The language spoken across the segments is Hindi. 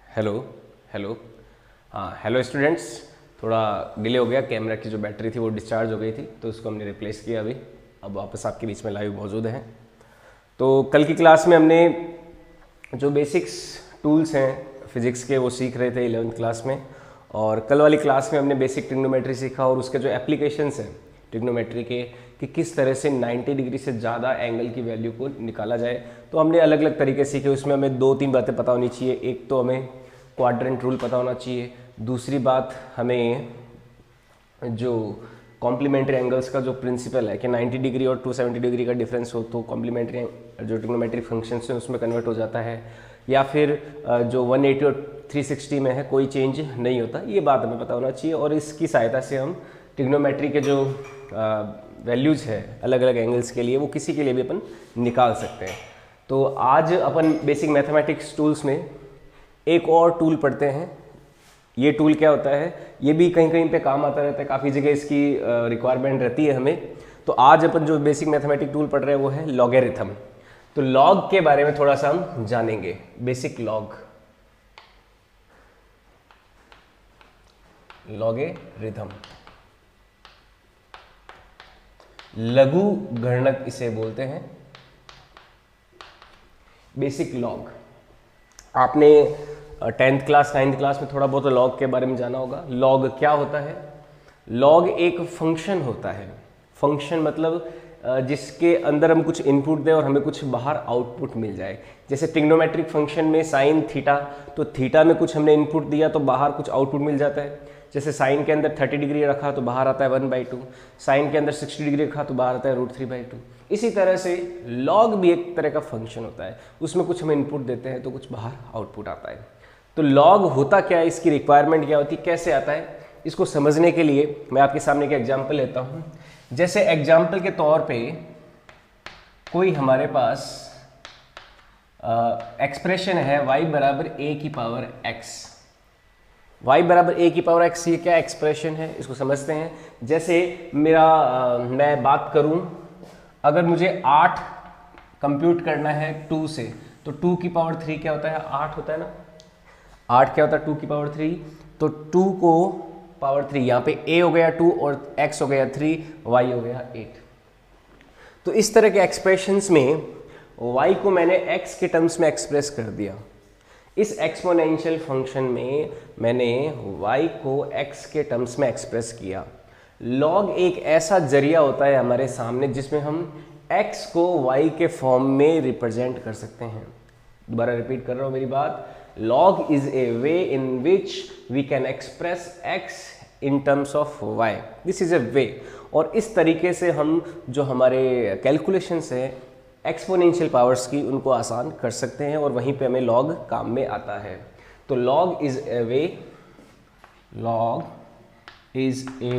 Hello hello. हाँ हेलो स्टूडेंट्स, थोड़ा डिले हो गया, कैमरा की जो बैटरी थी वो डिस्चार्ज हो गई थी तो उसको हमने रिप्लेस किया अभी। अब वापस आपके बीच में लाइव मौजूद हैं। तो कल की क्लास में हमने जो बेसिक्स टूल्स हैं फिजिक्स के वो सीख रहे थे 11th क्लास में, और कल वाली क्लास में हमने बेसिक ट्रिग्नोमेट्री सीखा और उसके जो एप्लीकेशंस हैं ट्रिग्नोमेट्री के कि किस तरह से 90 डिग्री से ज़्यादा एंगल की वैल्यू को निकाला जाए। तो हमने अलग अलग तरीके सीखे, उसमें हमें 2-3 बातें पता होनी चाहिए। एक तो हमें क्वाड्रेंट रूल पता होना चाहिए, दूसरी बात हमें जो कॉम्प्लीमेंट्री एंगल्स का जो प्रिंसिपल है कि 90 डिग्री और 270 डिग्री का डिफरेंस हो तो कॉम्प्लीमेंट्री जो ट्रिग्नोमेट्रिक फंक्शंस हैं उसमें कन्वर्ट हो जाता है, या फिर जो 180 और 360 में है कोई चेंज नहीं होता, ये बात हमें पता होना चाहिए। और इसकी सहायता से हम ट्रिग्नोमेट्री के जो वैल्यूज़ है अलग अलग एंगल्स के लिए वो किसी के लिए भी अपन निकाल सकते हैं। तो आज अपन बेसिक मैथमेटिक्स टूल्स में एक और टूल पढ़ते हैं। ये टूल क्या होता है, ये भी कहीं कहीं पे काम आता रहता है, काफ़ी जगह इसकी रिक्वायरमेंट रहती है हमें। तो आज अपन जो बेसिक मैथमेटिक टूल पढ़ रहे हैं वो है लॉगरिथम। तो लॉग के बारे में थोड़ा सा हम जानेंगे। बेसिक लॉगरिथम, लघु घर्षक इसे बोलते हैं। बेसिक लॉग आपने 10th क्लास 9th क्लास में थोड़ा बहुत लॉग के बारे में जाना होगा। लॉग क्या होता है? लॉग एक फंक्शन होता है। फंक्शन मतलब जिसके अंदर हम कुछ इनपुट दें और हमें कुछ बाहर आउटपुट मिल जाए। जैसे ट्रिग्नोमेट्रिक फंक्शन में साइन थीटा, तो थीटा में कुछ हमने इनपुट दिया तो बाहर कुछ आउटपुट मिल जाता है। जैसे साइन के अंदर 30 डिग्री रखा तो बाहर आता है 1/2, साइन के अंदर 60 डिग्री रखा तो बाहर आता है √3/2। इसी तरह से लॉग भी एक तरह का फंक्शन होता है, उसमें कुछ हम इनपुट देते हैं तो कुछ बाहर आउटपुट आता है। तो लॉग होता क्या है, इसकी रिक्वायरमेंट क्या होती है, कैसे आता है, इसको समझने के लिए मैं आपके सामने एक एग्जाम्पल लेता हूँ। जैसे एग्जाम्पल के तौर पे कोई हमारे पास एक्सप्रेशन है y बराबर a की पावर x। y बराबर a की पावर x, ये क्या एक्सप्रेशन है इसको समझते हैं। जैसे मैं बात करूं, अगर मुझे 8 कंप्यूट करना है 2 से, तो 2 की पावर 3 क्या होता है, 8 होता है ना। 8 क्या होता है 2 की पावर 3, तो 2 को पावर 3, यहाँ पे a हो गया 2 और x हो गया 3, y हो गया 8। तो इस तरह के एक्सप्रेशंस में y को मैंने x के टर्म्स में एक्सप्रेस कर दिया। इस एक्सपोनेंशियल फंक्शन में मैंने y को x के टर्म्स में एक्सप्रेस किया। लॉग एक ऐसा जरिया होता है हमारे सामने जिसमें हम x को y के फॉर्म में रिप्रेजेंट कर सकते हैं। दोबारा रिपीट कर रहा हूँ मेरी बात। log is a way in which we can express x in terms of y. This is a way। और इस तरीके से हम जो हमारे कैलकुलेशंस है एक्सपोनेंशियल पावर्स की उनको आसान कर सकते हैं और वहीं पे हमें log काम में आता है। तो log is a way, log is a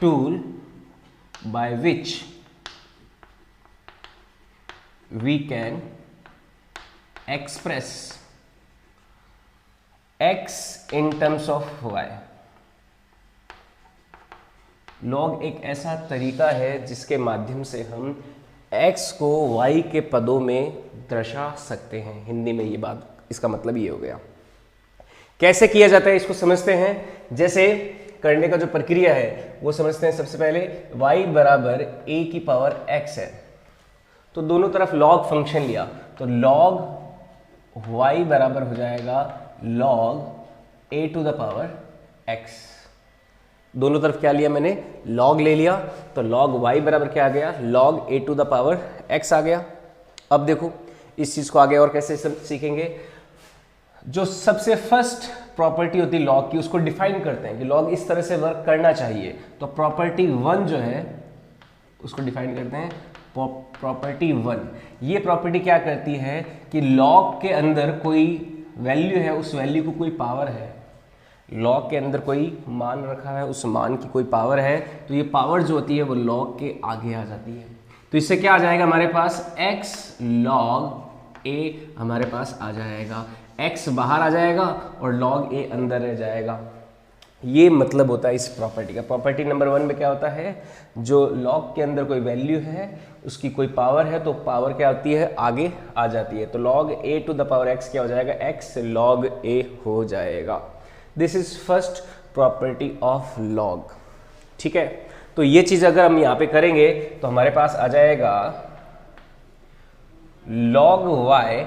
tool by which we can express x in terms of y। log एक ऐसा तरीका है जिसके माध्यम से हम x को y के पदों में दर्शा सकते हैं। हिंदी में ये बात, इसका मतलब ये हो गया। कैसे किया जाता है इसको समझते हैं। जैसे करने का जो प्रक्रिया है वो समझते हैं। सबसे पहले y बराबर a की पावर x है, तो दोनों तरफ log फंक्शन लिया, तो log y बराबर हो जाएगा log a to the power x। दोनों तरफ क्या लिया मैंने, log ले लिया, तो log y बराबर क्या आ गया, log a to the power x आ गया। अब देखो इस चीज को आगे और कैसे सीखेंगे। जो सबसे फर्स्ट प्रॉपर्टी होती है log की, उसको डिफाइन करते हैं कि log इस तरह से वर्क करना चाहिए। तो प्रॉपर्टी 1 जो है उसको डिफाइन करते हैं, प्रॉपर्टी 1। ये प्रॉपर्टी क्या करती है कि log के अंदर कोई वैल्यू है, उस वैल्यू को कोई पावर है, log के अंदर कोई मान रखा है, उस मान की कोई पावर है, तो ये पावर जो होती है वो log के आगे आ जाती है। तो इससे क्या आ जाएगा हमारे पास, x log a हमारे पास आ जाएगा, x बाहर आ जाएगा और log a अंदर रह जाएगा। ये मतलब होता है इस प्रॉपर्टी का। प्रॉपर्टी नंबर 1 में क्या होता है, जो लॉग के अंदर कोई वैल्यू है उसकी कोई पावर है तो पावर क्या होती है, आगे आ जाती है। तो log a to the power x क्या हो जाएगा, x log a हो जाएगा। This is first property of log. ठीक है, तो ये चीज अगर हम यहाँ पे करेंगे तो हमारे पास आ जाएगा log y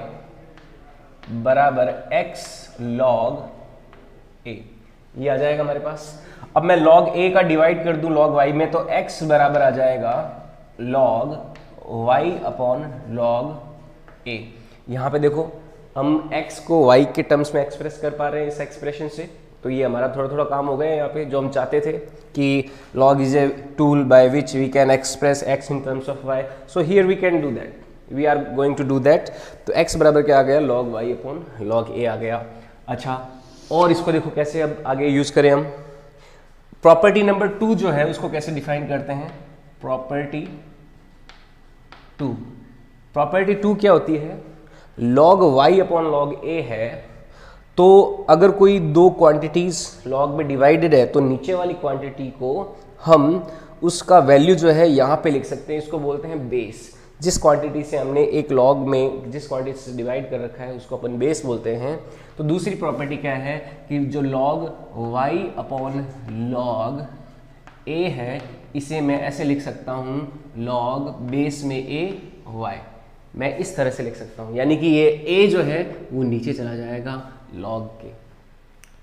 बराबर x log a, ये आ जाएगा हमारे पास। अब मैं log a का डिवाइड कर दूं log y में तो x बराबर आ जाएगा log y upon log a। यहाँ पे देखो हम x को y के टर्म्स में एक्सप्रेस कर पा रहे हैं इस एक्सप्रेशन से, तो ये हमारा थोड़ा थोड़ा काम हो गया यहाँ पे। जो हम चाहते थे कि log is a tool by which we can express x in terms of y, so here we can do that, we are going to do that. तो x बराबर क्या आ गया, log y upon log a आ गया। अच्छा, और इसको देखो कैसे अब आगे यूज करें हम। प्रॉपर्टी नंबर 2 जो है उसको कैसे डिफाइन करते हैं, प्रॉपर्टी 2। प्रॉपर्टी 2 क्या होती है, log y upon log a है तो अगर कोई दो क्वांटिटीज log में डिवाइडेड है तो नीचे वाली क्वांटिटी को हम उसका वैल्यू जो है यहाँ पे लिख सकते हैं, इसको बोलते हैं बेस। जिस क्वांटिटी से हमने एक log में जिस क्वांटिटी से डिवाइड कर रखा है उसको अपन बेस बोलते हैं। तो दूसरी प्रॉपर्टी क्या है कि जो log y upon log a है इसे मैं ऐसे लिख सकता हूँ log बेस में a y, मैं इस तरह से लिख सकता हूँ, यानी कि ये a जो है वो नीचे चला जाएगा log के।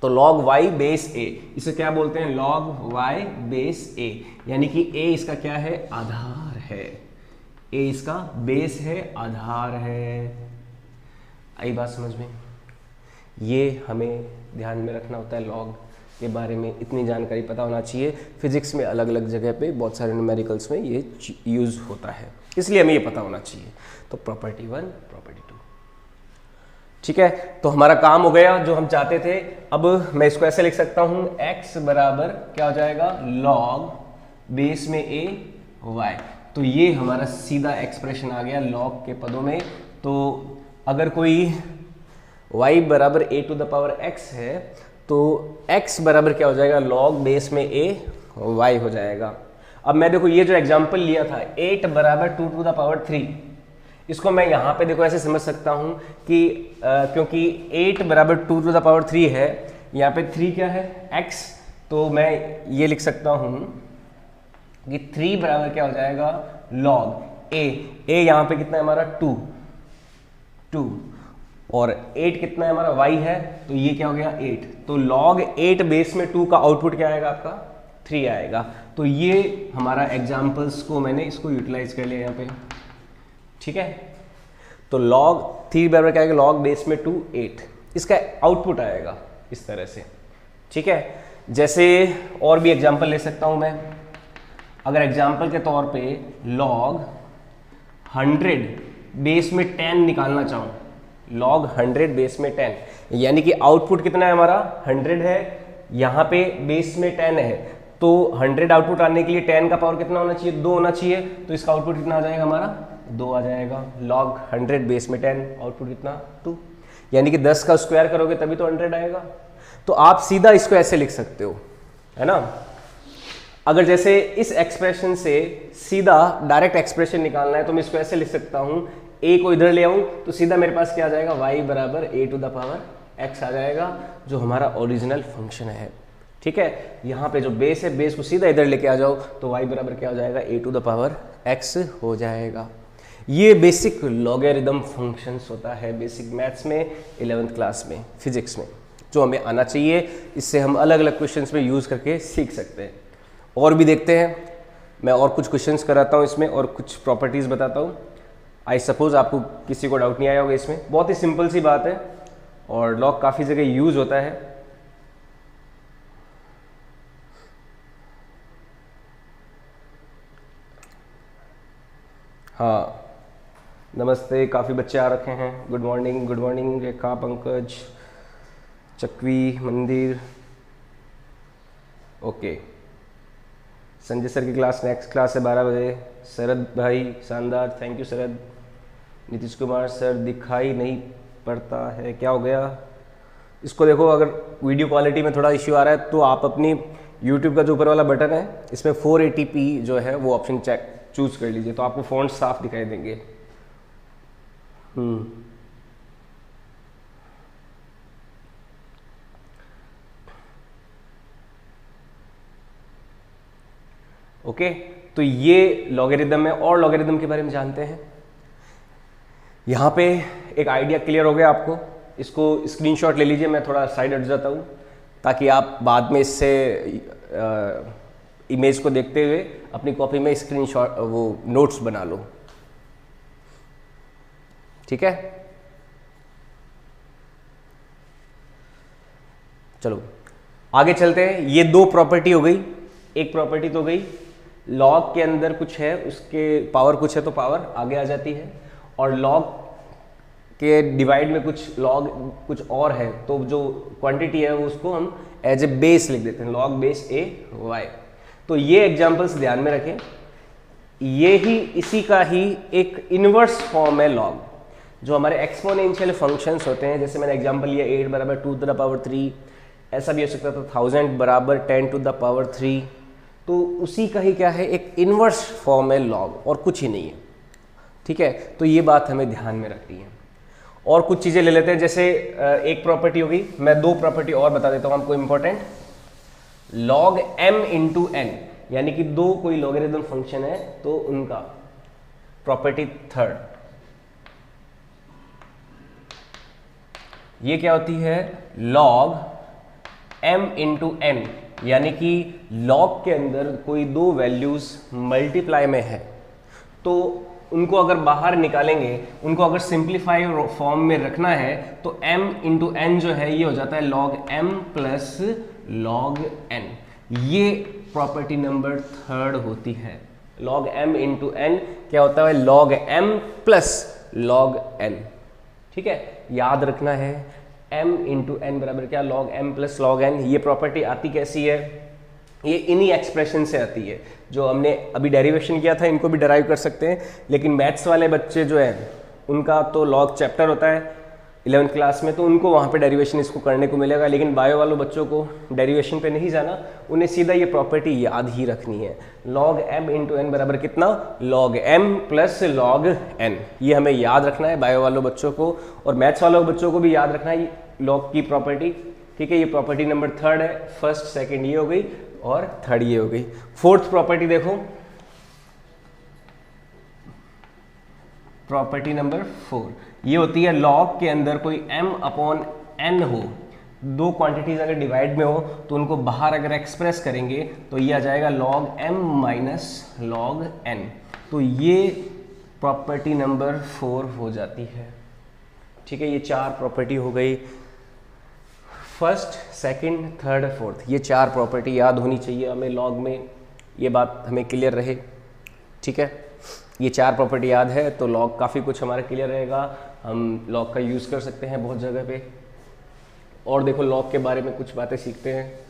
तो log y बेस a, इसे क्या बोलते हैं, log y बेस a, यानी कि a इसका क्या है, आधार है, a इसका बेस है, आधार है। आई बात समझ में, ये हमें ध्यान में रखना होता है। log के बारे में इतनी जानकारी पता होना चाहिए। फिजिक्स में अलग अलग जगह पे बहुत सारे न्यूमेरिकल्स में ये यूज होता है, इसलिए हमें ये पता होना चाहिए। तो प्रॉपर्टी 1, प्रॉपर्टी 2, ठीक है। तो हमारा काम हो गया जो हम चाहते थे। अब मैं इसको ऐसे लिख सकता हूं, x बराबर क्या हो जाएगा, log बेस में a y। तो ये हमारा सीधा एक्सप्रेशन आ गया log के पदों में। तो अगर कोई y बराबर a to the power x है तो x बराबर क्या हो जाएगा, log बेस में a y हो जाएगा। अब मैं देखो ये जो एग्जांपल लिया था 8 बराबर 2 टू द पावर 3, इसको मैं यहाँ पे देखो ऐसे समझ सकता हूँ कि क्योंकि 8 बराबर 2 टू द पावर 3 है, यहाँ पे 3 क्या है, x, तो मैं ये लिख सकता हूँ कि 3 बराबर क्या हो जाएगा, log a यहाँ पे कितना है हमारा 2, और 8 कितना है हमारा y है, तो ये क्या हो गया 8। तो log 8 बेस में 2 का आउटपुट क्या आएगा आपका, 3 आएगा। तो ये हमारा एग्जाम्पल्स को मैंने इसको यूटिलाइज कर लिया यहाँ पे, ठीक है। तो log 3 बराबर क्या आएगा, log बेस में 2 8, इसका आउटपुट आएगा इस तरह से, ठीक है। जैसे और भी एग्जाम्पल ले सकता हूँ मैं। अगर एग्जाम्पल के तौर पे log 100 बेस में 10 निकालना चाहूँ, log 100 बेस में 10, यानी कि आउटपुट कितना है हमारा 100 है, यहाँ पे बेस में 10 है, तो 100 आउटपुट आने के लिए 10 का पावर कितना होना चाहिए, 2 होना चाहिए। तो इसका आउटपुट कितना आ जाएगा हमारा, 2 आ जाएगा। log 100 बेस में 10, आउटपुट कितना 2, यानी कि 10 का स्क्वायर करोगे तभी तो 100 आएगा। तो आप सीधा इसको ऐसे लिख सकते हो, है ना। अगर जैसे इस एक्सप्रेशन से सीधा डायरेक्ट एक्सप्रेशन निकालना है तो मैं इसको ऐसे लिख सकता हूँ, a को इधर ले आऊँ तो सीधा मेरे पास क्या आ जाएगा, y बराबर a to the power x आ जाएगा, जो हमारा ओरिजिनल फंक्शन है, ठीक है। यहाँ पे जो बेस है, बेस को सीधा इधर लेके आ जाओ तो y बराबर क्या हो जाएगा, a to the power x हो जाएगा। ये बेसिक लॉगरिदम फंक्शंस होता है बेसिक मैथ्स में 11th क्लास में, फिजिक्स में, जो हमें आना चाहिए। इससे हम अलग अलग क्वेश्चंस में यूज़ करके सीख सकते हैं। और भी देखते हैं, मैं और कुछ क्वेश्चंस कराता हूँ इसमें और कुछ प्रॉपर्टीज़ बताता हूँ। आई सपोज आपको किसी को डाउट नहीं आया होगा इसमें, बहुत ही सिंपल सी बात है और लॉग काफ़ी जगह यूज़ होता है। हाँ, नमस्ते, काफ़ी बच्चे आ रखे हैं। गुड मॉर्निंग रेखा, पंकज, चकवी, मंदिर, ओके। संजय सर की क्लास नेक्स्ट क्लास है 12 बजे। शरद भाई शानदार, thank you Sharad. Nitish Kumar sir दिखाई नहीं पड़ता है, क्या हो गया, इसको देखो, अगर वीडियो क्वालिटी में थोड़ा इश्यू आ रहा है तो आप अपनी यूट्यूब का जो ऊपर वाला बटन है इसमें 480p जो है वो ऑप्शन चूज कर लीजिए, तो आपको फ़ॉन्ट साफ दिखाई देंगे। ओके, तो ये लॉगरिदम है। और लॉगरिदम के बारे में जानते हैं। यहाँ पे एक आइडिया क्लियर हो गया आपको। इसको स्क्रीनशॉट ले लीजिए, मैं थोड़ा साइड हट जाता हूँ ताकि आप बाद में इससे इमेज को देखते हुए अपनी कॉपी में स्क्रीनशॉट वो नोट्स बना लो। ठीक है, चलो आगे चलते हैं। ये दो प्रॉपर्टी हो गई। एक प्रॉपर्टी तो गई, लॉग के अंदर कुछ है, उसके पावर कुछ है तो पावर आगे आ जाती है, और लॉग के डिवाइड में कुछ लॉग कुछ और है तो जो क्वांटिटी है वो उसको हम एज ए बेस लिख देते हैं, लॉग बेस ए वाई। तो ये एग्जांपल्स ध्यान में रखें। ये ही इसी का ही एक इनवर्स फॉर्म है लॉग। जो हमारे एक्सपोनेंशियल फंक्शंस होते हैं, जैसे मैंने एग्जांपल लिया 8 बराबर 2 टू द पावर 3, ऐसा भी हो सकता था 1000 बराबर 10 टू द पावर 3। तो उसी का ही क्या है, एक इनवर्स फॉर्म है लॉग, और कुछ ही नहीं है। ठीक है, तो ये बात हमें ध्यान में रखनी है। और कुछ चीज़ें ले लेते हैं, जैसे एक प्रॉपर्टी होगी, मैं दो प्रॉपर्टी और बता देता हूँ आपको important. Log m into n, यानी कि दो कोई लॉगरिदम फंक्शन है तो उनका प्रॉपर्टी थर्ड, ये क्या होती है, लॉग m इंटू एन, यानी कि लॉग के अंदर कोई दो वैल्यूज मल्टीप्लाई में है तो उनको अगर बाहर निकालेंगे, उनको अगर सिंप्लीफाई फॉर्म में रखना है तो m इंटू एन जो है ये हो जाता है log m plus log n। ये प्रॉपर्टी नंबर थर्ड होती है। लॉग m इंटू एन क्या होता है, log m plus log n। ठीक है, याद रखना है m इंटू एन बराबर क्या, log m plus log n। ये प्रॉपर्टी आती कैसी है, ये इन्हीं एक्सप्रेशन से आती है जो हमने अभी डेरिवेशन किया था। इनको भी डेराइव कर सकते हैं, लेकिन मैथ्स वाले बच्चे जो हैं उनका तो लॉग चैप्टर होता है 11th क्लास में, तो उनको वहाँ पे डेरिवेशन इसको करने को मिलेगा। लेकिन बायो वालों बच्चों को डेरिवेशन पे नहीं जाना, उन्हें सीधा ये प्रॉपर्टी याद ही रखनी है। लॉग m इंटू एन बराबर कितना, log m plus log n। ये हमें याद रखना है बायो वालों बच्चों को, और मैथ्स वालों बच्चों को भी याद रखना है लॉग की प्रॉपर्टी। ठीक है, ये प्रॉपर्टी नंबर थर्ड है। फर्स्ट सेकेंड ये हो गई और थर्ड ये हो गई। फोर्थ प्रॉपर्टी देखो, प्रॉपर्टी नंबर 4, ये होती है लॉग के अंदर कोई m अपॉन n हो, दो क्वांटिटीज अगर डिवाइड में हो तो उनको बाहर अगर एक्सप्रेस करेंगे तो ये आ जाएगा log m minus log n। तो ये प्रॉपर्टी नंबर 4 हो जाती है। ठीक है, ये चार प्रॉपर्टी हो गई, फर्स्ट सेकंड थर्ड फोर्थ, ये चार प्रॉपर्टी याद होनी चाहिए हमें लॉग में, ये बात हमें क्लियर रहे। ठीक है, ये चार प्रॉपर्टी याद है तो लॉग काफ़ी कुछ हमारा क्लियर रहेगा। हम लॉग का यूज़ कर सकते हैं बहुत जगह पे। और देखो लॉग के बारे में कुछ बातें सीखते हैं।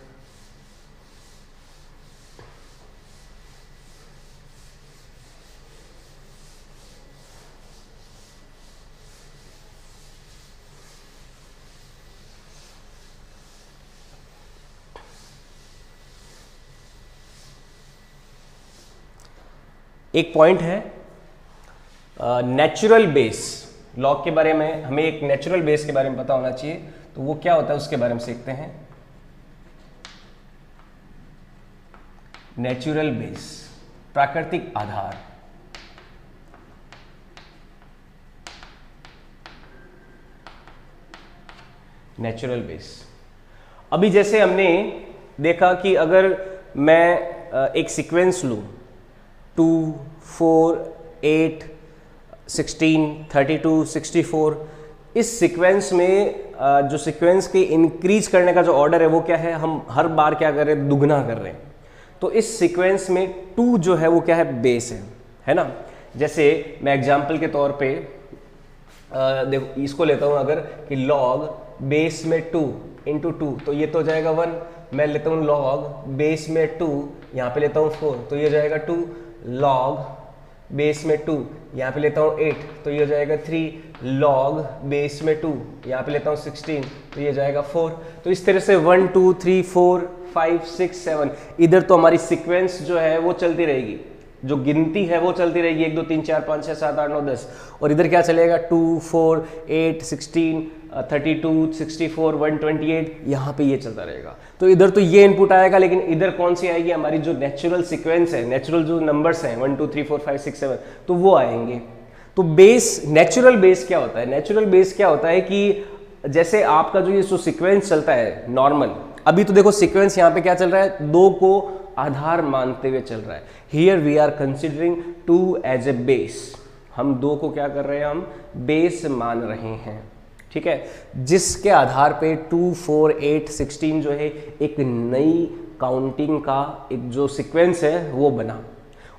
एक पॉइंट है नेचुरल बेस। लॉग के बारे में हमें एक नेचुरल बेस के बारे में पता होना चाहिए, तो वो क्या होता है उसके बारे में सीखते हैं। नेचुरल बेस, प्राकृतिक आधार। नेचुरल बेस, अभी जैसे हमने देखा कि अगर मैं एक सीक्वेंस लूं 2, 4, 8, 16, 32, 64, इस सीक्वेंस में जो सीक्वेंस के इंक्रीज करने का जो ऑर्डर है वो क्या है, हम हर बार क्या कर रहे हैं, दुगना कर रहे हैं। तो इस सीक्वेंस में 2 जो है वो क्या है, बेस है ना। जैसे मैं एग्जांपल के तौर पे देखो इसको लेता हूँ अगर कि लॉग बेस में 2 इंटू 2, तो ये तो हो जाएगा 1। मैं लेता हूँ लॉग बेस में 2, यहाँ पे लेता हूँ 4, तो ये जाएगा 2। लॉग बेस में 2, यहाँ पे लेता हूँ 8 तो ये हो जाएगा 3 लॉग बेस में 2, यहाँ पे लेता हूँ 16 तो ये जाएगा 4। तो इस तरह से 1 2 3 4 5 6 7 इधर तो हमारी सीक्वेंस जो है वो चलती रहेगी, जो गिनती है वो चलती रहेगी 1 2 3 4 5 6 7 8 9 10। और इधर क्या चलेगा 2 4 8 16 32 64 128, यहाँ पे ये चलता रहेगा। तो इधर तो ये इनपुट आएगा, लेकिन इधर कौन सी आएगी, हमारी जो नेचुरल सीक्वेंस है, नेचुरल जो नंबर्स हैं 1 2 3 4 5 6 7 तो वो आएंगे। तो बेस, नेचुरल बेस क्या होता है, नेचुरल बेस क्या होता है कि जैसे आपका जो ये जो सीक्वेंस चलता है नॉर्मल, अभी तो देखो सीक्वेंस यहाँ पे क्या चल रहा है, 2 को आधार मानते हुए चल रहा है। Here we are considering 2 as a base, हम 2 को क्या कर रहे हैं, हम बेस मान रहे हैं, ठीक है, जिसके आधार पे 2 4 8 16 जो है एक नई काउंटिंग का एक जो सीक्वेंस है वो बना।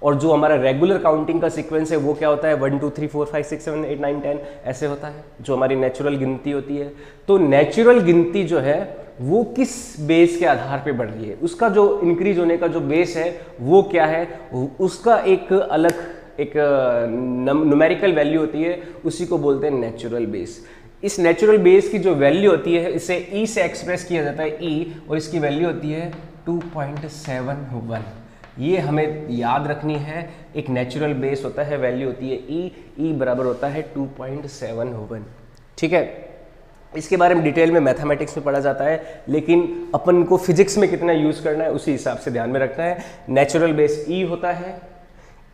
और जो हमारा रेगुलर काउंटिंग का सीक्वेंस है वो क्या होता है 1 2 3 4 5 6 7 8 9 10 ऐसे होता है, जो हमारी नेचुरल गिनती होती है। तो नेचुरल गिनती जो है वो किस बेस के आधार पे बढ़ रही है, उसका जो इंक्रीज होने का जो बेस है वो क्या है, उसका एक अलग एक न्यूमेरिकल वैल्यू होती है, उसी को बोलते हैं नेचुरल बेस। इस नेचुरल बेस की जो वैल्यू होती है इसे ई से एक्सप्रेस किया जाता है, ई, और इसकी वैल्यू होती है 2.71। ये हमें याद रखनी है, एक नेचुरल बेस होता है, वैल्यू होती है ई बराबर होता है 2.71, ठीक है। इसके बारे में डिटेल में मैथमेटिक्स में पढ़ा जाता है, लेकिन अपन को फिजिक्स में कितना यूज़ करना है उसी हिसाब से ध्यान में रखना है। नेचुरल बेस ई होता है,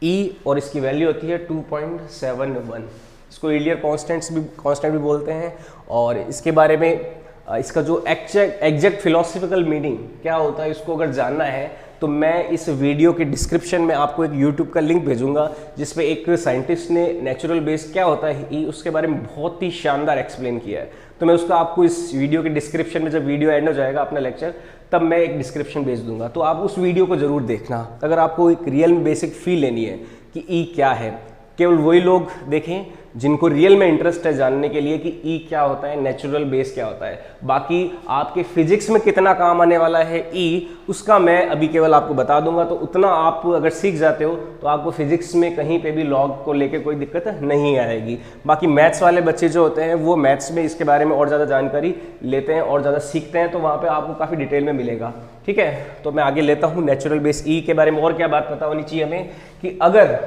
ई, और इसकी वैल्यू होती है 2.71। इसको ईलियर कांस्टेंट भी बोलते हैं। और इसके बारे में इसका जो एग्जैक्ट फिलोसफिकल मीनिंग क्या होता है, इसको अगर जानना है तो मैं इस वीडियो के डिस्क्रिप्शन में आपको एक यूट्यूब का लिंक भेजूंगा, जिसपे एक साइंटिस्ट ने नेचुरल बेस क्या होता है ई, उसके बारे में बहुत ही शानदार एक्सप्लेन किया है। तो मैं उसका आपको इस वीडियो के डिस्क्रिप्शन में, जब वीडियो एंड हो जाएगा अपना लेक्चर, तब मैं एक डिस्क्रिप्शन भेज दूंगा, तो आप उस वीडियो को जरूर देखना अगर आपको एक रियल में बेसिक फील लेनी है कि ई क्या है। केवल वही लोग देखें जिनको रियल में इंटरेस्ट है जानने के लिए कि ई क्या होता है, नेचुरल बेस क्या होता है। बाकी आपके फिजिक्स में कितना काम आने वाला है ई, उसका मैं अभी केवल आपको बता दूंगा। तो उतना आप अगर सीख जाते हो तो आपको फिजिक्स में कहीं पे भी लॉग को लेके कोई दिक्कत नहीं आएगी। बाकी मैथ्स वाले बच्चे जो होते हैं वो मैथ्स में इसके बारे में और ज़्यादा जानकारी लेते हैं और ज़्यादा सीखते हैं, तो वहाँ पर आपको काफ़ी डिटेल में मिलेगा, ठीक है। तो मैं आगे लेता हूँ नेचुरल बेस ई के बारे में। और क्या बात पता होनी चाहिए हमें कि अगर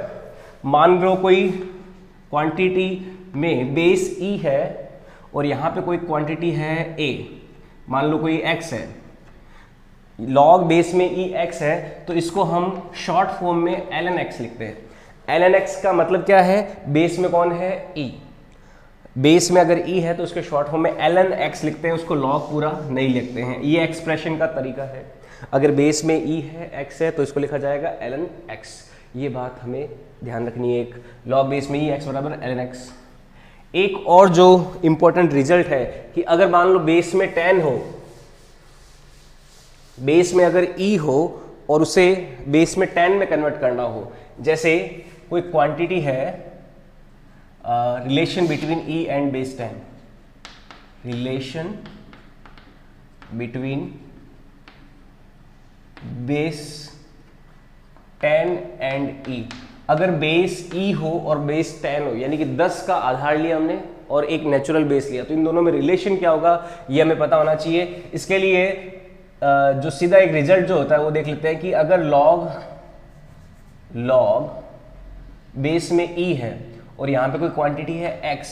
मान लो कोई क्वांटिटी में बेस ई है और यहाँ पे कोई क्वांटिटी है ए, मान लो कोई एक्स है, लॉग बेस में ई एक्स है, तो इसको हम शॉर्ट फॉर्म में ln x लिखते हैं। ln x का मतलब क्या है, बेस में कौन है ई, बेस में अगर ई है तो उसके शॉर्ट फॉर्म में ln x लिखते हैं, उसको लॉग पूरा नहीं लिखते हैं। ये एक्सप्रेशन का तरीका है, अगर बेस में ई है एक्स है तो इसको लिखा जाएगा ln x। ये बात हमें ध्यान रखनी है, एक लॉग बेस में ही x बराबर ln x। एक और जो इंपॉर्टेंट रिजल्ट है कि अगर मान लो बेस में 10 हो, बेस में अगर e हो और उसे बेस में 10 में कन्वर्ट करना हो, जैसे कोई क्वांटिटी है relation between e and base 10, relation between base 10 and e, अगर बेस e हो और बेस 10 हो, यानी कि 10 का आधार लिया हमने और एक नेचुरल बेस लिया, तो इन दोनों में रिलेशन क्या होगा ये हमें पता होना चाहिए। इसके लिए जो सीधा एक रिजल्ट जो होता है वो देख लेते हैं कि अगर लॉग बेस में e है और यहाँ पे कोई क्वांटिटी है x,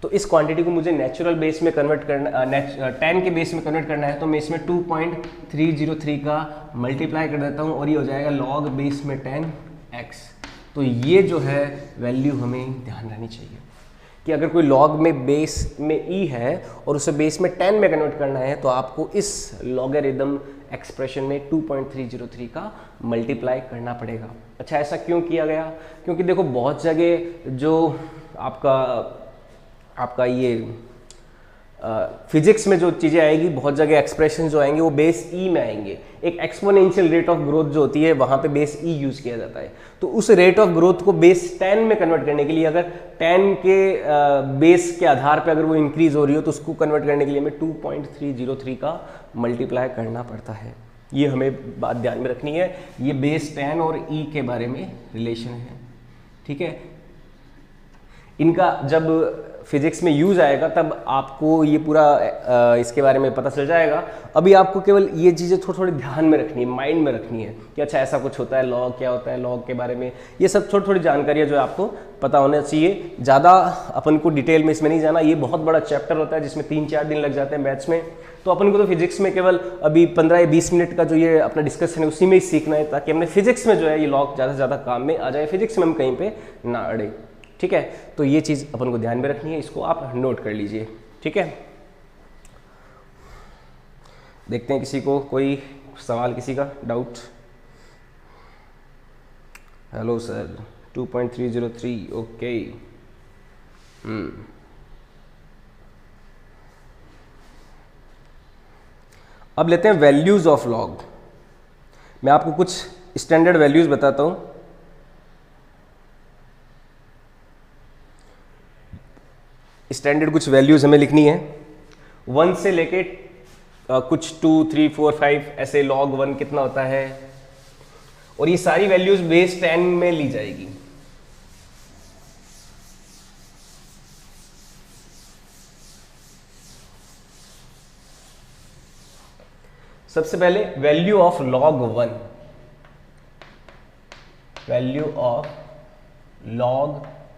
तो इस क्वांटिटी को मुझे नेचुरल बेस में कन्वर्ट करना, 10 के बेस में कन्वर्ट करना है, तो मैं इसमें 2.303 का मल्टीप्लाई कर देता हूँ और ये हो जाएगा लॉग बेस में 10x। तो ये जो है वैल्यू हमें ध्यान रहनी चाहिए कि अगर कोई लॉग में बेस में e है और उसे बेस में 10 में कन्वर्ट करना है तो आपको इस लॉगरिथम एक्सप्रेशन में 2.303 का मल्टीप्लाई करना पड़ेगा। अच्छा, ऐसा क्यों किया गया? क्योंकि देखो बहुत जगह जो आपका ये फिजिक्स में जो चीज़ें आएगी, बहुत जगह एक्सप्रेशन जो आएंगे वो बेस ई में आएंगे। एक एक्सपोनेंशियल रेट ऑफ ग्रोथ जो होती है वहाँ पे बेस ई यूज़ किया जाता है। तो उस रेट ऑफ ग्रोथ को बेस 10 में कन्वर्ट करने के लिए अगर 10 के बेस के आधार पे अगर वो इंक्रीज हो रही हो तो उसको कन्वर्ट करने के लिए हमें 2.303 का मल्टीप्लाई करना पड़ता है। ये हमें बात ध्यान में रखनी है। ये बेस 10 और ई के बारे में रिलेशन है। ठीक है, इनका जब फिजिक्स में यूज आएगा तब आपको ये पूरा इसके बारे में पता चल जाएगा। अभी आपको केवल ये चीज़ें थोड़ी थोड़ी ध्यान में रखनी है, माइंड में रखनी है कि अच्छा ऐसा कुछ होता है, लॉग क्या होता है, लॉग के बारे में ये सब थोड़ी थोड़ी जानकारियाँ जो आपको पता होना चाहिए। ज़्यादा अपन को डिटेल में इसमें नहीं जाना, ये बहुत बड़ा चैप्टर होता है जिसमें 3-4 दिन लग जाते हैं मैथ्स में। तो अपन को तो फिजिक्स में केवल अभी 15 या 20 मिनट का जो ये अपना डिस्कशन है उसी में ही सीखना है, ताकि हमने फिजिक्स में जो है ये लॉग ज़्यादा से ज़्यादा काम में आ जाए, फिजिक्स में हम कहीं पे ना अड़े। ठीक है, तो ये चीज़ अपन को ध्यान में रखनी है, इसको आप नोट कर लीजिए। ठीक है, देखते हैं किसी को कोई सवाल, किसी का डाउट। Hello sir, 2.303 okay. अब लेते हैं वैल्यूज ऑफ लॉग। मैं आपको कुछ स्टैंडर्ड वैल्यूज बताता हूं। स्टैंडर्ड कुछ वैल्यूज हमें लिखनी है, 1 से लेके कुछ 2, 3, 4, 5 ऐसे log 1 कितना होता है, और ये सारी वैल्यूज बेस 10 में ली जाएगी। सबसे पहले value of log 1, value of log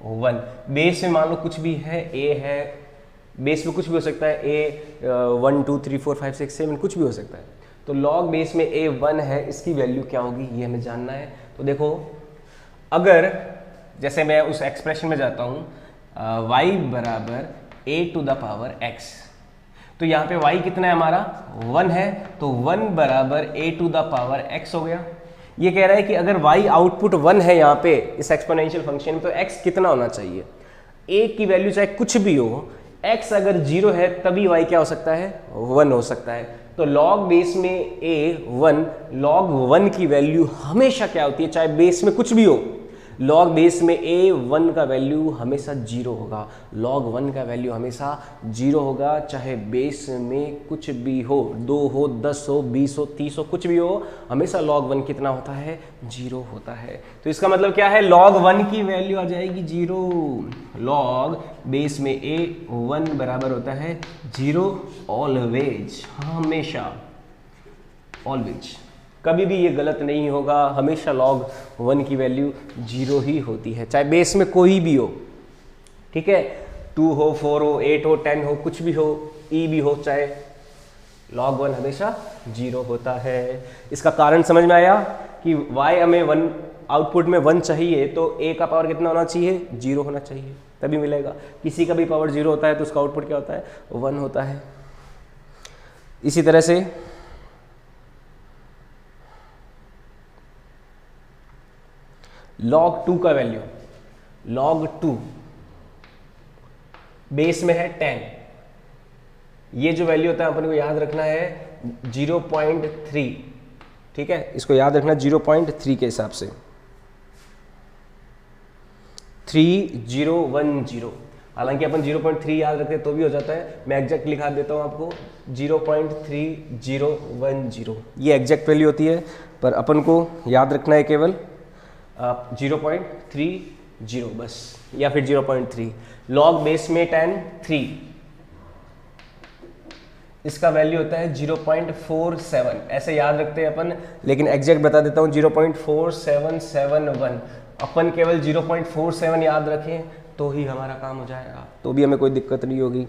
1 base में मान लो कुछ भी है, a है, बेस में कुछ भी हो सकता है, a 1, 2, 3, 4, 5, 6, 7 कुछ भी हो सकता है। तो log बेस में a 1 है, इसकी वैल्यू क्या होगी ये हमें जानना है। तो देखो, अगर जैसे मैं उस एक्सप्रेशन में जाता हूँ y बराबर a to the power x, तो यहाँ पे y कितना है हमारा 1 है, तो 1 बराबर a to the power x हो गया। ये कह रहा है कि अगर y आउटपुट 1 है यहाँ पे इस एक्सपोनेंशियल फंक्शन में, तो x कितना होना चाहिए, a की वैल्यू चाहे कुछ भी हो, x अगर 0 है तभी y क्या हो सकता है 1 हो सकता है। तो log बेस में a 1, log 1 की वैल्यू हमेशा क्या होती है, चाहे बेस में कुछ भी हो, log बेस में a 1 का वैल्यू हमेशा 0 होगा, log 1 का वैल्यू हमेशा 0 होगा, चाहे बेस में कुछ भी हो, 2 हो, 10 हो, 20 हो, 30 हो, कुछ भी हो, हमेशा log 1 कितना होता है 0 होता है। तो इसका मतलब क्या है, log 1 की वैल्यू आ जाएगी 0। log बेस में a 1 बराबर होता है 0 ऑलवेज, हमेशा, ऑलवेज, कभी भी ये गलत नहीं होगा, हमेशा log 1 की वैल्यू 0 ही होती है, चाहे बेस में कोई भी हो। ठीक है, 2 हो, 4 हो, 8 हो, 10 हो, कुछ भी हो, e भी हो, चाहे log 1 हमेशा 0 होता है। इसका कारण समझ में आया कि y हमें 1 आउटपुट में 1 चाहिए, तो a का पावर कितना होना चाहिए 0 होना चाहिए, तभी मिलेगा। किसी का भी पावर 0 होता है तो उसका आउटपुट क्या होता है 1 होता है। इसी तरह से log 2 का वैल्यू, log 2 बेस में है 10, ये जो वैल्यू होता है अपन को याद रखना है 0.3। ठीक है, इसको याद रखना 0.3 के हिसाब से, 3010। हालांकि अपन 0.3 याद रखते तो भी हो जाता है, मैं एग्जैक्ट लिखा देता हूँ आपको 0.3010, ये एग्जैक्ट वैल्यू होती है, पर अपन को याद रखना है केवल 0.30 बस, या फिर 0.3। log बेस में 10 3, इसका वैल्यू होता है 0.47, ऐसे याद रखते हैं अपन, लेकिन एग्जैक्ट बता देता हूँ 0.4771। अपन केवल 0.47 याद रखें तो ही हमारा काम हो जाएगा, तो भी हमें कोई दिक्कत नहीं होगी।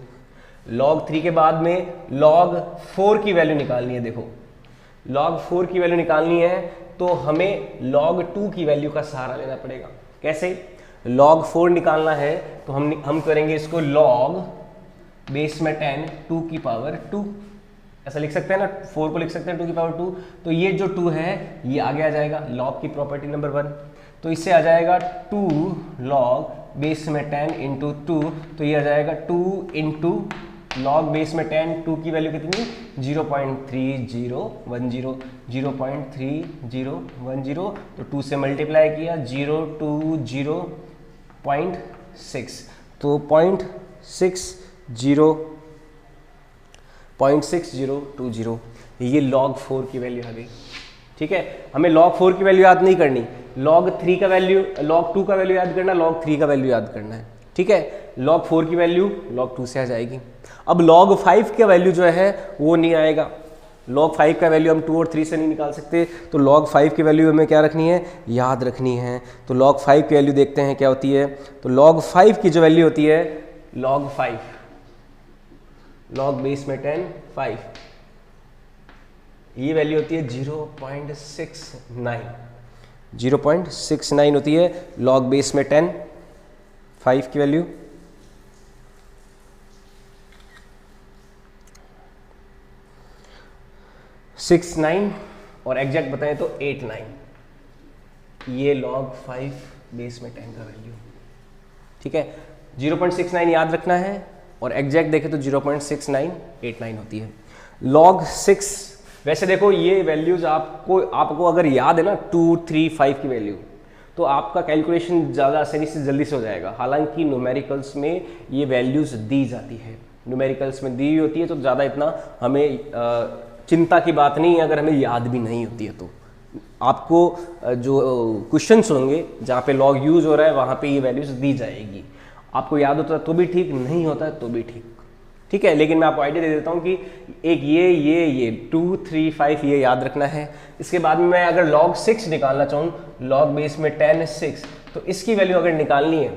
log 3 के बाद में log 4 की वैल्यू निकालनी है। देखो, log 4 की वैल्यू निकालनी है तो हमें log 2 की वैल्यू का सहारा लेना पड़ेगा। कैसे, log 4 निकालना है तो हम करेंगे इसको log बेस में 10 2 की पावर 2, ऐसा लिख सकते हैं ना, 4 को लिख सकते हैं 2 की पावर 2। तो ये जो 2 है ये आगे आ जाएगा, log की प्रॉपर्टी नंबर 1, तो इससे आ जाएगा 2 log बेस में 10 इंटू 2, तो ये आ जाएगा 2 इंटू log बेस में 10, 2 की वैल्यू कितनी 0.3010, 0.3010, तो 2 से मल्टीप्लाई किया 020.6, तो 0.6020, ये log 4 की वैल्यू आ गई। ठीक है, हमें log 4 की वैल्यू याद नहीं करनी, log 3 का वैल्यू, log 2 का वैल्यू याद करना, log 3 का वैल्यू याद करना है, ठीक है। log 4 की वैल्यू log 2 से आ जाएगी। अब log 5 का वैल्यू जो है वो नहीं आएगा, log 5 का वैल्यू हम 2 और 3 से नहीं निकाल सकते, तो log 5 की वैल्यू हमें क्या रखनी है, याद रखनी है। तो log 5 की वैल्यू देखते हैं क्या होती है। तो log 5 की जो वैल्यू होती है, log 5 log बेस में 10 5, ये वैल्यू होती है 0.69, 0.69 होती है log बेस में 10 5 की वैल्यू। सिक्स 9 और एग्जैक्ट बताएं तो 8 9, ये log 5 बेस में 10 का वैल्यू, ठीक है। 0.69 याद रखना है और एग्जैक्ट देखें तो 0.6989 होती है। log 6, वैसे देखो ये वैल्यूज आपको अगर याद है ना 2 3 5 की वैल्यू, तो आपका कैलकुलेशन ज़्यादा आसानी से जल्दी से हो जाएगा। हालांकि न्यूमेरिकल्स में ये वैल्यूज दी जाती है, न्यूमेरिकल्स में दी होती है, तो ज़्यादा इतना हमें चिंता की बात नहीं है अगर हमें याद भी नहीं होती है। तो आपको जो क्वेश्चंस होंगे जहाँ पे लॉग यूज हो रहा है वहाँ पे ये वैल्यूज दी जाएगी। आपको याद होता है तो भी ठीक, नहीं होता है तो भी ठीक है। लेकिन मैं आपको आइडिया दे देता हूँ कि एक ये 2 3 5 ये याद रखना है। इसके बाद में मैं अगर log 6 निकालना चाहूँ, log बेस में 10 6, तो इसकी वैल्यू अगर निकालनी है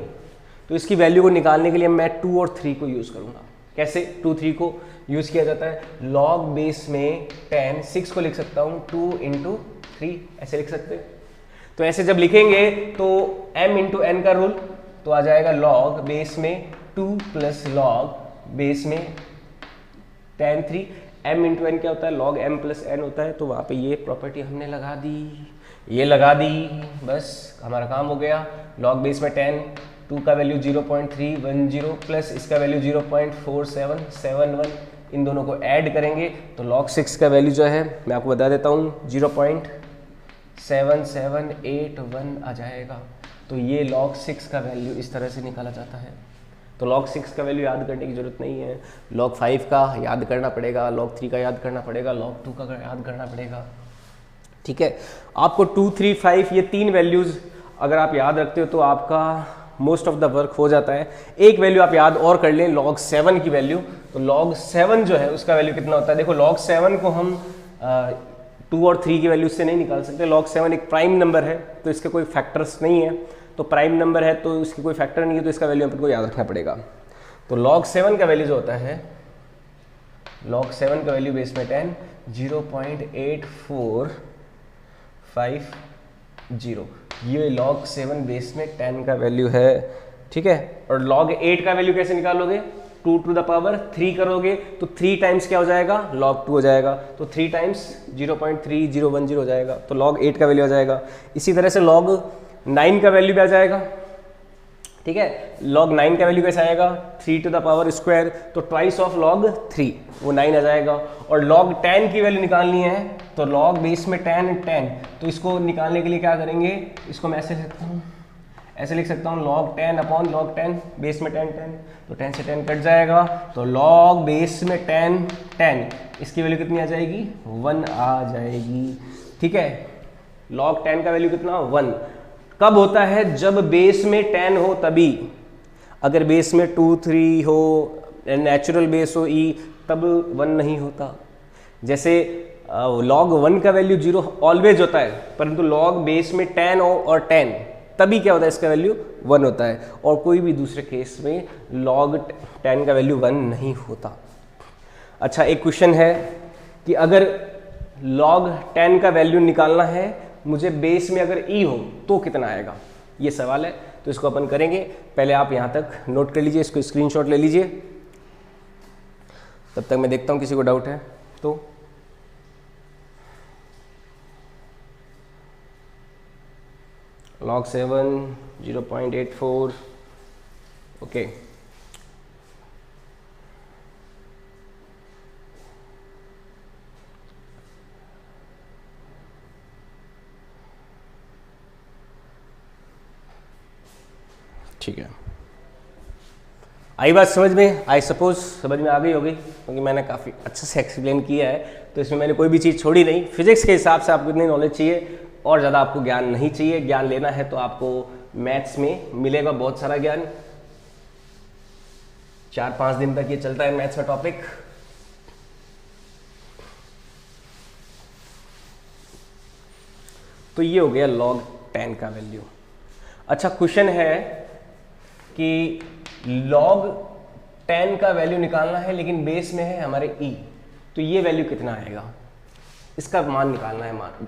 तो इसकी वैल्यू को निकालने के लिए मैं 2 और 3 को यूज़ करूँगा। कैसे 2 3 को यूज़ किया जाता है, log बेस में 10 6 को लिख सकता हूँ 2 इंटू 3, ऐसे लिख सकते हैं। तो ऐसे जब लिखेंगे तो m इंटू n का रूल, तो आ जाएगा log बेस में 2 प्लस log बेस में 10 3, m इंटू n क्या होता है, log m प्लस n होता है। तो वहाँ पे ये प्रॉपर्टी हमने लगा दी, ये लगा दी, बस हमारा काम हो गया। log बेस में 10, 2 का वैल्यू 0.310 प्लस इसका वैल्यू 0.4771, इन दोनों को ऐड करेंगे तो log 6 का वैल्यू जो है मैं आपको बता देता हूँ 0.7781 आ जाएगा। तो ये log 6 का वैल्यू इस तरह से निकाला जाता है। तो log 6 का वैल्यू याद करने की जरूरत नहीं है, log 5 का याद करना पड़ेगा, log 3 का याद करना पड़ेगा, log 2 का याद करना पड़ेगा, ठीक है। आपको 2 3 5 ये 3 वैल्यूज़ अगर आप याद रखते हो तो आपका मोस्ट ऑफ द वर्क हो जाता है। एक वैल्यू आप याद और कर लें, log 7 की वैल्यू। तो log 7 जो है उसका वैल्यू कितना होता है, देखो log 7 को हम 2 और 3 की वैल्यू से नहीं निकाल सकते। log 7 एक प्राइम नंबर है तो इसके कोई फैक्टर्स नहीं है, तो प्राइम नंबर है तो इसकी कोई फैक्टर नहीं है, तो इसका वैल्यू आपको याद रखना पड़ेगा। तो log 7 का वैल्यू जो होता है, log 7 का वैल्यू बेस में 10 0.8450, ये log 7 बेस में 10 का वैल्यू है, ठीक है। और log 8 का वैल्यू कैसे निकालोगे, 2 टू द पावर 3 करोगे तो 3 टाइम्स क्या हो जाएगा, log 2 हो जाएगा, तो 3 टाइम्स 0.3010 हो जाएगा, तो log 8 का वैल्यू आ जाएगा। इसी तरह से log 9 का वैल्यू भी आ जाएगा, ठीक है। log 9 का वैल्यू कैसे आएगा, 3 टू द पावर स्क्वायर, तो ट्वाइस ऑफ log 3 वो 9 आ जाएगा। और log 10 की वैल्यू निकालनी है तो log बेस में 10, तो इसको निकालने के लिए क्या करेंगे, इसको मैं ऐसे लिख सकता हूँ log 10 अपॉन log 10, बेस में 10 तो 10 से 10 कट जाएगा, तो log बेस में 10, इसकी वैल्यू कितनी आ जाएगी, 1 आ जाएगी, ठीक है। log 10 का वैल्यू कितना, 1। कब होता है, जब बेस में 10 हो तभी। अगर बेस में 2 3 हो, नेचुरल बेस हो e, तब 1 नहीं होता। जैसे log 1 का वैल्यू 0 ऑलवेज होता है, परंतु log बेस में 10 हो और 10 तभी क्या होता है, इसका वैल्यू 1 होता है। और कोई भी दूसरे केस में log 10 का वैल्यू 1 नहीं होता। अच्छा, एक क्वेश्चन है कि अगर log 10 का वैल्यू निकालना है मुझे, बेस में अगर e हो तो कितना आएगा, ये सवाल है। तो इसको अपन करेंगे, पहले आप यहाँ तक नोट कर लीजिए, इसको स्क्रीनशॉट ले लीजिए, तब तक मैं देखता हूँ किसी को डाउट है तो। log 7 0.84, okay. ठीक है, आई बात समझ में, आई सपोज समझ में आ गई होगी, क्योंकि मैंने काफ़ी अच्छे से एक्सप्लेन किया है, तो इसमें मैंने कोई भी चीज़ छोड़ी नहीं। फिजिक्स के हिसाब से आपको इतनी नॉलेज चाहिए, और ज़्यादा आपको ज्ञान नहीं चाहिए। ज्ञान लेना है तो आपको मैथ्स में मिलेगा बहुत सारा ज्ञान। 4-5 दिन तक ये चलता है मैथ्स का टॉपिक। तो ये हो गया log 10 का वैल्यू। अच्छा, क्वेश्चन है कि log 10 का वैल्यू निकालना है लेकिन बेस में है हमारे e, तो ये वैल्यू कितना आएगा, इसका मान निकालना है। मान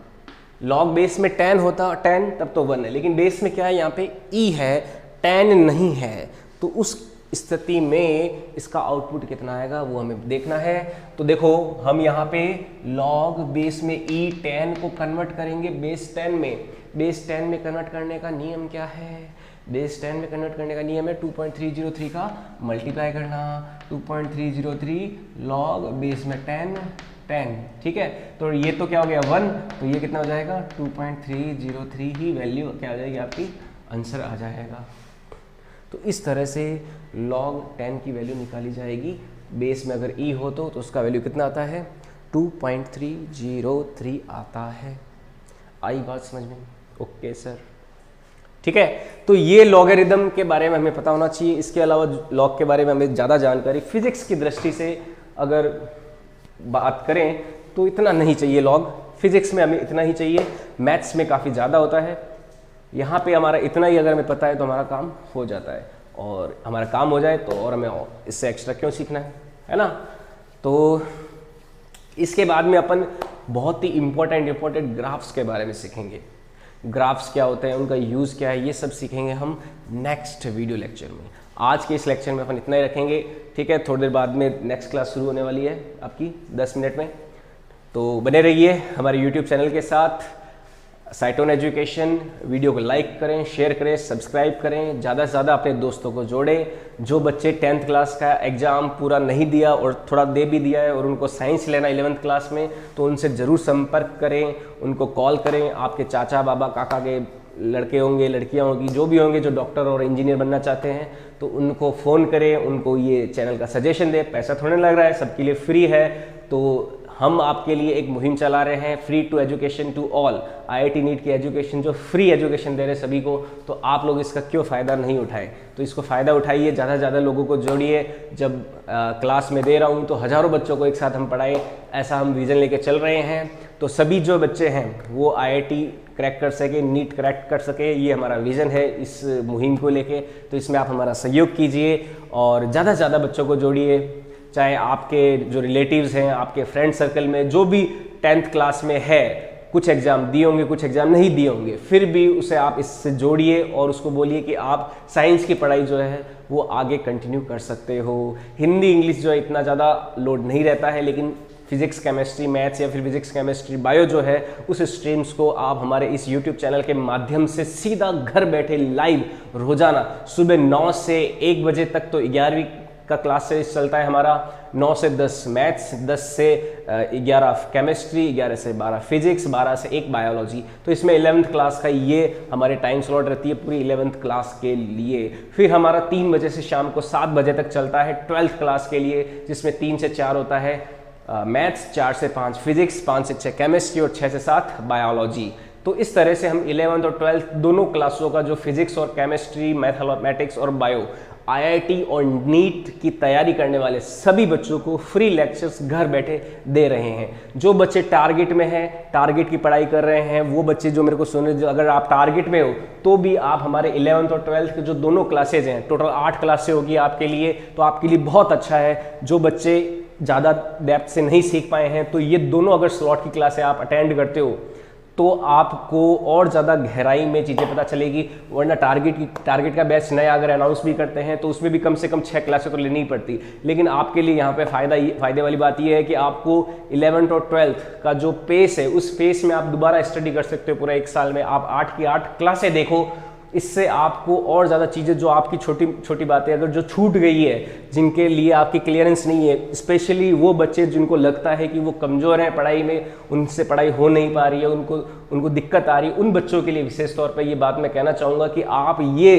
log बेस में 10 होता 10 तब तो 1 है, लेकिन बेस में क्या है, यहाँ पे e है, 10 नहीं है, तो उस स्थिति में इसका आउटपुट कितना आएगा वो हमें देखना है। तो देखो हम यहाँ पे log बेस में e 10 को कन्वर्ट करेंगे बेस 10 में। बेस 10 में कन्वर्ट करने का नियम क्या है, बेस 10 में कन्वर्ट करने का नियम है 2.303 का मल्टीप्लाई करना, 2.303 log बेस में 10, ठीक है। तो ये तो क्या हो गया 1, तो ये कितना हो जाएगा 2.303 ही वैल्यू क्या आ जाएगी आपकी, आंसर आ जाएगा। तो इस तरह से log 10 की वैल्यू निकाली जाएगी। बेस में अगर e हो तो उसका वैल्यू कितना आता है 2.303 आता है। आई बात समझ में? ओके सर, ठीक है। तो ये लॉगरिदम के बारे में हमें पता होना चाहिए। इसके अलावा लॉग के बारे में हमें ज़्यादा जानकारी फिजिक्स की दृष्टि से अगर बात करें तो इतना नहीं चाहिए लॉग, फिजिक्स में हमें इतना ही चाहिए, मैथ्स में काफ़ी ज़्यादा होता है। यहाँ पे हमारा इतना ही अगर हमें पता है तो हमारा काम हो जाता है, और हमारा काम हो जाए तो और हमें इससे एक्स्ट्रा क्यों सीखना है ना। तो इसके बाद में अपन बहुत ही इम्पोर्टेंट ग्राफ्स के बारे में सीखेंगे। ग्राफ्स क्या होते हैं, उनका यूज़ क्या है, ये सब सीखेंगे हम नेक्स्ट वीडियो लेक्चर में। आज के इस लेक्चर में अपन इतना ही रखेंगे, ठीक है। थोड़ी देर बाद में नेक्स्ट क्लास शुरू होने वाली है आपकी 10 मिनट में, तो बने रहिए हमारे यूट्यूब चैनल के साथ साइटोन एजुकेशन। वीडियो को लाइक करें, शेयर करें, सब्सक्राइब करें, ज़्यादा से ज़्यादा अपने दोस्तों को जोड़ें। जो बच्चे 10th क्लास का एग्ज़ाम पूरा नहीं दिया और थोड़ा दे भी दिया है और उनको साइंस लेना 11th क्लास में, तो उनसे ज़रूर संपर्क करें, उनको कॉल करें। आपके चाचा बाबा काका के लड़के होंगे, लड़कियां होंगी, जो भी होंगे जो डॉक्टर और इंजीनियर बनना चाहते हैं, तो उनको फ़ोन करें, उनको ये चैनल का सजेशन दें। पैसा थोड़े लग रहा है, सबके लिए फ्री है। तो हम आपके लिए एक मुहिम चला रहे हैं, free to education to all. IIT NEET की एजुकेशन जो फ्री एजुकेशन दे रहे सभी को, तो आप लोग इसका क्यों फ़ायदा नहीं उठाएं। तो इसको फ़ायदा उठाइए, ज़्यादा से ज़्यादा लोगों को जोड़िए। जब क्लास में दे रहा हूँ तो हज़ारों बच्चों को एक साथ हम पढ़ाएं, ऐसा हम विज़न लेके चल रहे हैं। तो सभी जो बच्चे हैं वो IIT क्रैक कर सके, नीट क्रैक कर सके, ये हमारा विज़न है इस मुहिम को लेके। तो इसमें आप हमारा सहयोग कीजिए और ज़्यादा से ज़्यादा बच्चों को जोड़िए। चाहे आपके जो रिलेटिव्स हैं, आपके फ्रेंड सर्कल में जो भी 10th क्लास में है, कुछ एग्ज़ाम दिए होंगे, कुछ एग्ज़ाम नहीं दिए होंगे, फिर भी उसे आप इससे जोड़िए और उसको बोलिए कि आप साइंस की पढ़ाई जो है वो आगे कंटिन्यू कर सकते हो। हिंदी इंग्लिश जो है इतना ज़्यादा लोड नहीं रहता है, लेकिन फिजिक्स केमिस्ट्री मैथ्स या फिर फिजिक्स केमिस्ट्री बायो जो है उस स्ट्रीम्स को आप हमारे इस यूट्यूब चैनल के माध्यम से सीधा घर बैठे लाइव रोजाना सुबह 9 से 1 बजे तक, तो 11वीं का क्लास से चलता है हमारा, 9 से 10 मैथ्स, 10 से 11 केमिस्ट्री, 11 से 12 फिजिक्स, 12 से 1 बायोलॉजी। तो इसमें 11th क्लास का ये हमारे टाइम स्लॉट रहती है पूरी 11th क्लास के लिए। फिर हमारा 3 बजे से शाम को 7 बजे तक चलता है 12th क्लास के लिए, जिसमें 3 से 4 होता है मैथ्स, 4 से 5 फिजिक्स, 5 से 6 केमिस्ट्री और 6 से 7 बायोलॉजी। तो इस तरह से हम 11th और 12th दोनों क्लासों का जो फिजिक्स और केमिस्ट्री, मैथमेटिक्स और बायो IIT और नीट की तैयारी करने वाले सभी बच्चों को फ्री लेक्चर्स घर बैठे दे रहे हैं। जो बच्चे टारगेट में हैं, टारगेट की पढ़ाई कर रहे हैं, वो बच्चे जो मेरे को सुन रहे, अगर आप टारगेट में हो तो भी आप हमारे 11th और 12th के जो दोनों क्लासेज हैं, टोटल 8 क्लासें होगी आपके लिए, तो आपके लिए बहुत अच्छा है। जो बच्चे ज़्यादा डेप्थ से नहीं सीख पाए हैं, तो ये दोनों अगर स्लॉट की क्लासें आप अटेंड करते हो तो आपको और ज़्यादा गहराई में चीज़ें पता चलेगी। वरना टारगेट का बैच नया अगर अनाउंस भी करते हैं तो उसमें भी कम से कम 6 क्लासें तो लेनी ही पड़ती। लेकिन आपके लिए यहाँ पे फ़ायदे वाली बात ये है कि आपको 11th और 12th का जो पेस है, उस पेस में आप दोबारा स्टडी कर सकते हो। पूरा 1 साल में आप 8 की 8 क्लासें देखो, इससे आपको और ज़्यादा चीज़ें जो आपकी छोटी छोटी बातें अगर जो छूट गई है, जिनके लिए आपकी क्लियरेंस नहीं है, स्पेशली वो बच्चे जिनको लगता है कि वो कमज़ोर हैं पढ़ाई में, उनसे पढ़ाई हो नहीं पा रही है, उनको दिक्कत आ रही है, उन बच्चों के लिए विशेष तौर पर ये बात मैं कहना चाहूँगा कि आप ये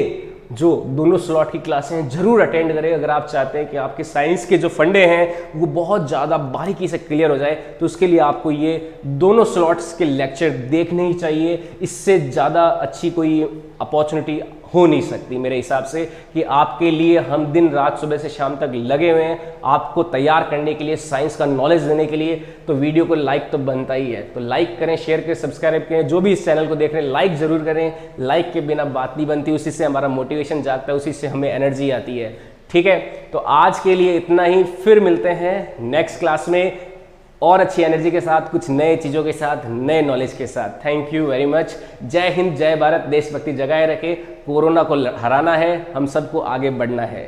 जो दोनों स्लॉट की क्लासें हैं जरूर अटेंड करें। अगर आप चाहते हैं कि आपके साइंस के जो फंडे हैं वो बहुत ज़्यादा बारीकी से क्लियर हो जाए तो उसके लिए आपको ये दोनों स्लॉट्स के लेक्चर देखने ही चाहिए। इससे ज़्यादा अच्छी कोई अपॉर्चुनिटी हो नहीं सकती मेरे हिसाब से कि आपके लिए हम दिन रात सुबह से शाम तक लगे हुए हैं आपको तैयार करने के लिए, साइंस का नॉलेज देने के लिए। तो वीडियो को लाइक तो बनता ही है, तो लाइक करें, शेयर करें, सब्सक्राइब करें। जो भी इस चैनल को देख रहे हैं लाइक जरूर करें। लाइक के बिना बात नहीं बनती, उसी से हमारा मोटिवेशन जागता है, उसी से हमें एनर्जी आती है। ठीक है, तो आज के लिए इतना ही, फिर मिलते हैं नेक्स्ट क्लास में और अच्छी एनर्जी के साथ, कुछ नए चीज़ों के साथ, नए नॉलेज के साथ। Thank you very much. जय हिंद, जय भारत, देशभक्ति जगाए रखे। कोरोना को हराना है, हम सबको आगे बढ़ना है।